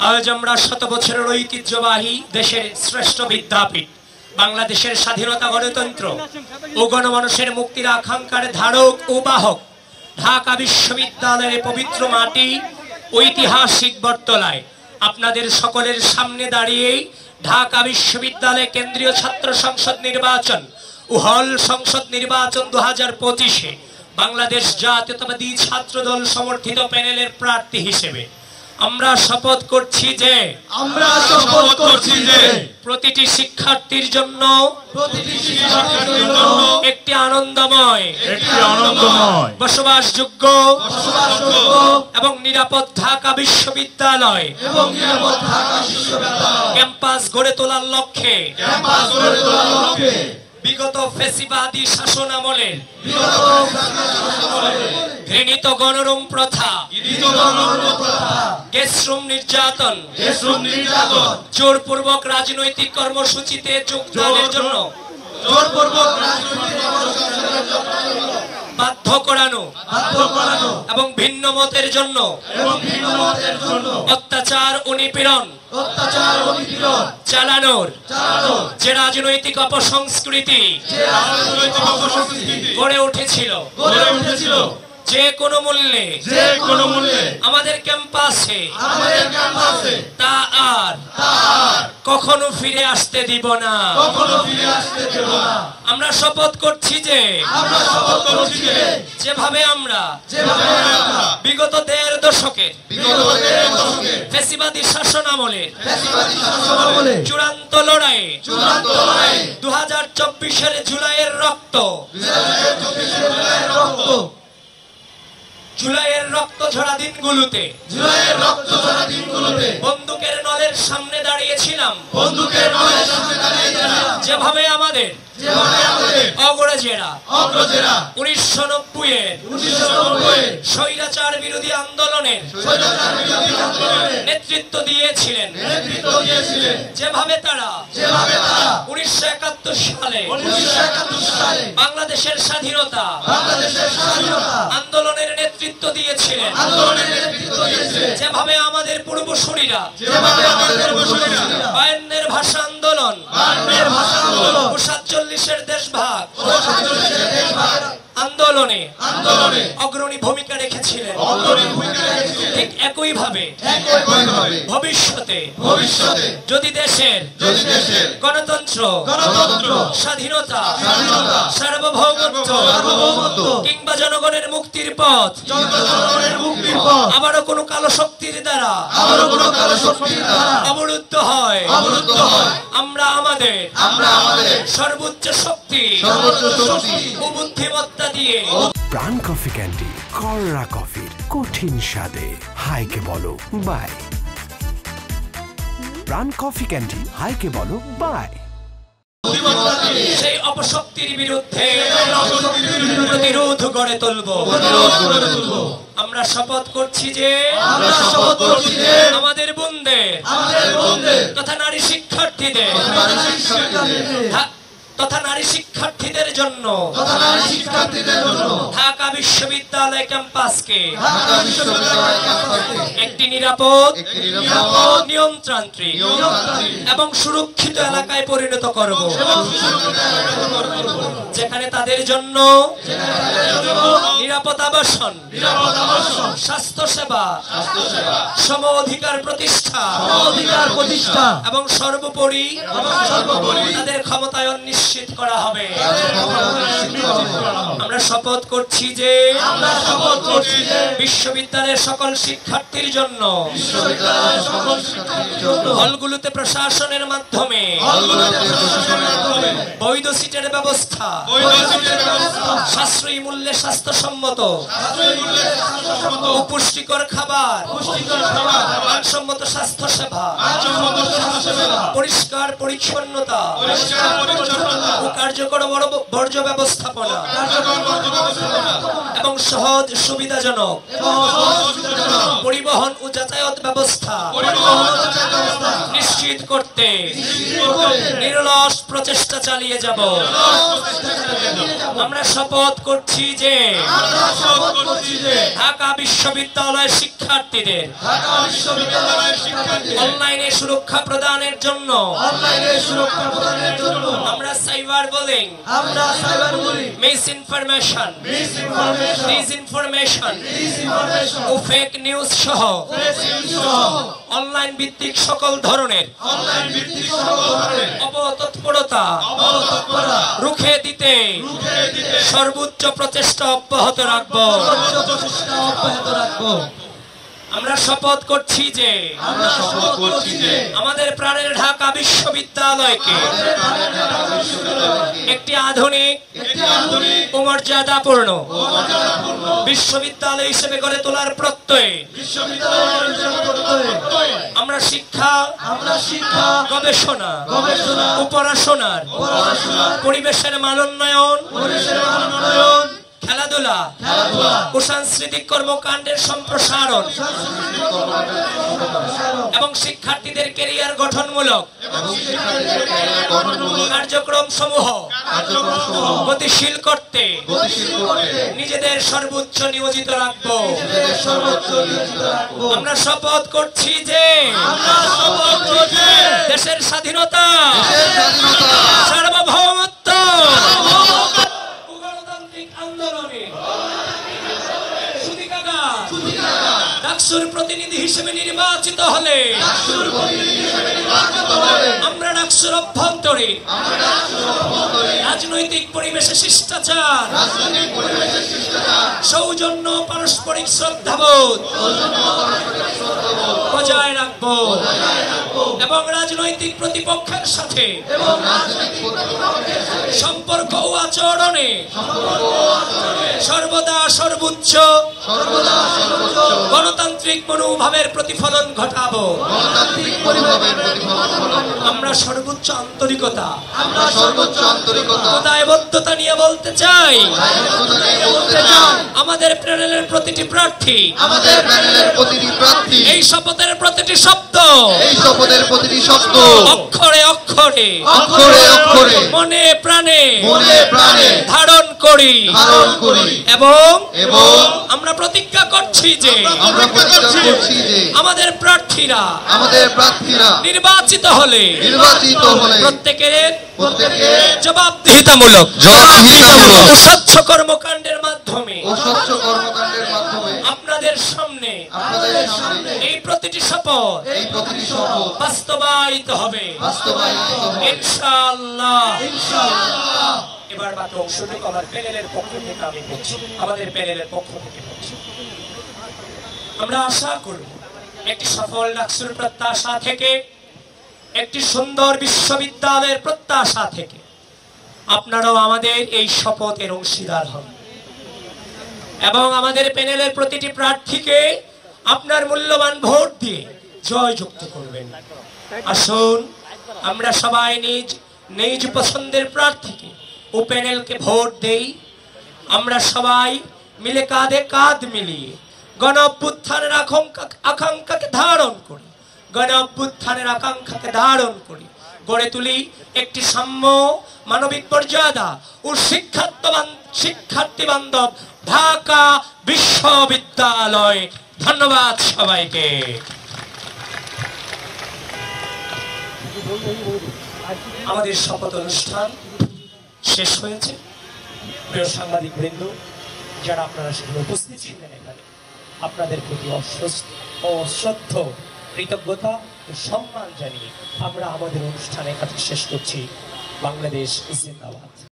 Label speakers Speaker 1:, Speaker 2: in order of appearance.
Speaker 1: আজ আমরা শত বছরের ঐতিহ্যবাহী দেশের শ্রেষ্ঠ বিদ্যাপীঠ বাংলাদেশের স্বাধীনতা গণতন্ত্র ও গণমানুষের মুক্তির আকাঙ্ক্ষার ধারক ও বাহক ঢাকা বিশ্ববিদ্যালয়ের পবিত্র মাটি ঐতিহাসিক বটতলায় আপনাদের সকলের সামনে দাঁড়িয়ে ঢাকা বিশ্ববিদ্যালয় কেন্দ্রীয় ছাত্র সংসদ নির্বাচন ও হল সংসদ নির্বাচন 2025-এ বাংলাদেশ জাতীয়তাবাদী ছাত্র দল সমর্থিত প্যানেলের প্রার্থী হিসেবে আমরা শপথ করছি যে প্রতিটি শিক্ষার্থীর জন্য একটি আনন্দময় বসবাসযোগ্য এবং নিরাপদ ঢাকা বিশ্ববিদ্যালয় ক্যাম্পাস গড়ে তোলার লক্ষ্যে বিগত ফ্যাসিবাদী শাসন আমলের ঘৃণিত গণরুম প্রথা গেস্টরুম নির্যাতন জোরপূর্বক রাজনৈতিক কর্মসূচিতে যোগদানের জন্য বাধ্য করানো এবং ভিন্ন মতের জন্য অত্যাচার ও নিপীড়ন চালানোর যে রাজনৈতিক অপসংস্কৃতি গড়ে উঠেছিল যে কোনো মূল্যে আমাদের ক্যাম্পাসে তা আর কখনো ফিরে আসতে দিব না। আমরা শপথ করছি যে যেভাবে আমরা বিগত 1.5 দশকের ফ্যাসিবাদী শাসন আমলে চূড়ান্ত লড়াইয়ে 2024-এর জুলাইয়ের রক্ত ঝরা দিনগুলোতে বন্দুকের নলের সামনে দাঁড়িয়েছিলাম যেভাবে আমাদের অগ্রজেরা 1990-এর স্বৈরাচার বিরোধী আন্দোলনের নেতৃত্ব দিয়েছিলেন যেভাবে তারা 1971 সালে বাংলাদেশের স্বাধীনতা আন্দোলনের নেতৃত্ব দিয়েছিলেন যেভাবে আমাদের পূর্বসূরীরা 52-এর ভাষা আন্দোলন 47-এর দেশভাগ আন্দোলনে অগ্রণী ভূমিকা রেখেছিলেন। ঠিক একই ভাবে ভবিষ্যতে যদি দেশের গণতন্ত্র স্বাধীনতা সার্বভৌমত্ব কিংবা জনগণের মুক্তির পথ আবারও কোনো কালো শক্তির দ্বারা অবরুদ্ধ হয় আমরা আমাদের সর্বোচ্চ শক্তি ও বুদ্ধিমত্তা দিয়ে
Speaker 2: প্রাণ কফি ক্যান্ডি কররা কফির কঠিন স্বাদে হাইকে বলো বাই। প্রাণ কফি ক্যান্ডি হাইকে বলো বাই।
Speaker 1: সেই অপশক্তির বিরুদ্ধে প্রতিরোধ গড়ে তুলব। আমরা শপথ করছি যে আমাদের বন্ধে তথা নারী শিক্ষার্থীদের জন্য ঢাকা বিশ্ববিদ্যালয় ক্যাম্পাসকে একটি নিরাপদ নিয়মতান্ত্রিক এবং সুরক্ষিত এলাকায় পরিণত করব যেখানে তাদের জন্য নিরাপদ আবাসন স্বাস্থ্যসেবা সম অধিকার প্রতিষ্ঠা এবং সর্বোপরি তাদের ক্ষমতায়ন নিশ্চিত করা হবে। আমরা শপথ করছি যে বিশ্ববিদ্যালয়ের সকল শিক্ষার্থীর জন্য হলগুলোতে প্রশাসনের মাধ্যমে বৈধ সিটের ব্যবস্থা সাশ্রয়ী মূল্যে স্বাস্থ্যসম্মত পুষ্টিকর খাবার মানসম্মত স্বাস্থ্যসেবা পরিষ্কার পরিচ্ছন্নতা ও কার্যকর বর্জ্য ব্যবস্থাপনা এবং সহজ সুবিধাজনক পরিবহন ও যাতায়াত ব্যবস্থা নিশ্চিত করতে নিরলস প্রচেষ্টা চালিয়ে যাব। আমরা শপথ করছি যে ঢাকা বিশ্ববিদ্যালয়ের শিক্ষার্থীদের অনলাইনে সুরক্ষা প্রদানের জন্য আমরা cyber bullying, misinformation, disinformation ও ফেক নিউজ সহ অনলাইন ভিত্তিক সকল ধরনের অপতৎপরতা রুখে দিতে সর্বোচ্চ প্রচেষ্টা অব্যাহত রাখবো। আমরা শপথ করছি যে আমাদের প্রাণের ঢাকা বিশ্ববিদ্যালয়কে একটি আধুনিক ও মর্যাদাপূর্ণ বিশ্ববিদ্যালয় হিসেবে গড়ে তোলার প্রত্যয়ে আমরা শিক্ষা, গবেষণা ও পড়াশোনার পরিবেশের মানোন্নয়ন, খেলাধুলা ও সাংস্কৃতিক কর্মকাণ্ডের সম্প্রসারণ এবং শিক্ষার্থীদের ক্যারিয়ার গঠনমূলক কার্যক্রম সমূহ গতিশীল করতে নিজেদের সর্বোচ্চ নিয়োজিত রাখবো। আমরা শপথ করছি যে দেশের স্বাধীনতা, সার্বভৌমত্ব আন্দোলনে ডাকসুর প্রতিনিধি হিসেবে নির্বাচিত হলে আমরা ডাকসুর অভ্যন্তরে রাজনৈতিক পরিবেশে শিষ্টাচার, সৌজন্য, পারস্পরিক শ্রদ্ধাবোধ বজায় রাখবো এবং রাজনৈতিক প্রতিপক্ষের সাথে সম্পর্ক ও আচরণে সর্বদা সর্বোচ্চ গণতান্ত্রিক মনোভাবের প্রতিফলন ঘটাবো। আমরা সর্বোচ্চ আন্তরিকতা, দায়বদ্ধতা নিয়ে বলতে চাই, আমাদের প্যানেলের প্রতিটি প্রার্থী এই শপথের প্রতিটি শব্দ অক্ষরে অক্ষরে মনে প্রাণে ধারণ করি এবং আমরা প্রতিজ্ঞা করছি যে আমাদের প্রার্থীরা নির্বাচিত হলে প্রত্যেকের জবাবদিহিতামূলক ও স্বচ্ছ কর্মকাণ্ডের মাধ্যমে আপনাদের সামনে এই প্রতিটি শপথ বাস্তবায়িত হবে ইনশাআল্লাহ। এবার বাকি অংশটুকু আমার প্যানেলের পক্ষ থেকে আমি বলছি, আমাদের প্যানেলের পক্ষ থেকে বলছি। আমরা আশা করব একটি সফল ডাকসুর প্রত্যাশা থেকে, একটি সুন্দর বিশ্ববিদ্যালয়ের প্রত্যাশা থেকে আপনারাও আমাদের এই শপথের অংশীদার হন এবং আমাদের প্যানেলের প্রতিটি প্রার্থীকে আপনার মূল্যবান ভোট দিয়ে জয়যুক্ত করবেন। আসুন আমরা সবাই নিজ নিজ পছন্দের প্রার্থীকে ও প্যানেলকে ভোট দেই। আমরা সবাই মিলে কাঁধে কাঁধ মিলিয়ে গণ অভ্যুত্থানের আকাঙ্ক্ষাকে ধারণ করি, গণ অভ্যুত্থানের আকাঙ্ক্ষাকে ধারণ করি, গড়ে তুলি একটি সাম্য, মানবিক মর্যাদা ও শিক্ষার্থী বান্ধব ঢাকা বিশ্ববিদ্যালয়। ধন্যবাদ সবাইকে। আমাদের শপথ অনুষ্ঠান শেষ হয়েছে। প্রিয় সাংবাদিক বৃন্দ, যারা আপনারা সেখানে উপস্থিত ছিলেন, এখানে আপনাদের প্রতি অশ্রদ্ধ কৃতজ্ঞতা ও সম্মান জানিয়ে আমরা আমাদের অনুষ্ঠান এখানে শেষ করছি। বাংলাদেশ জিন্দাবাদ।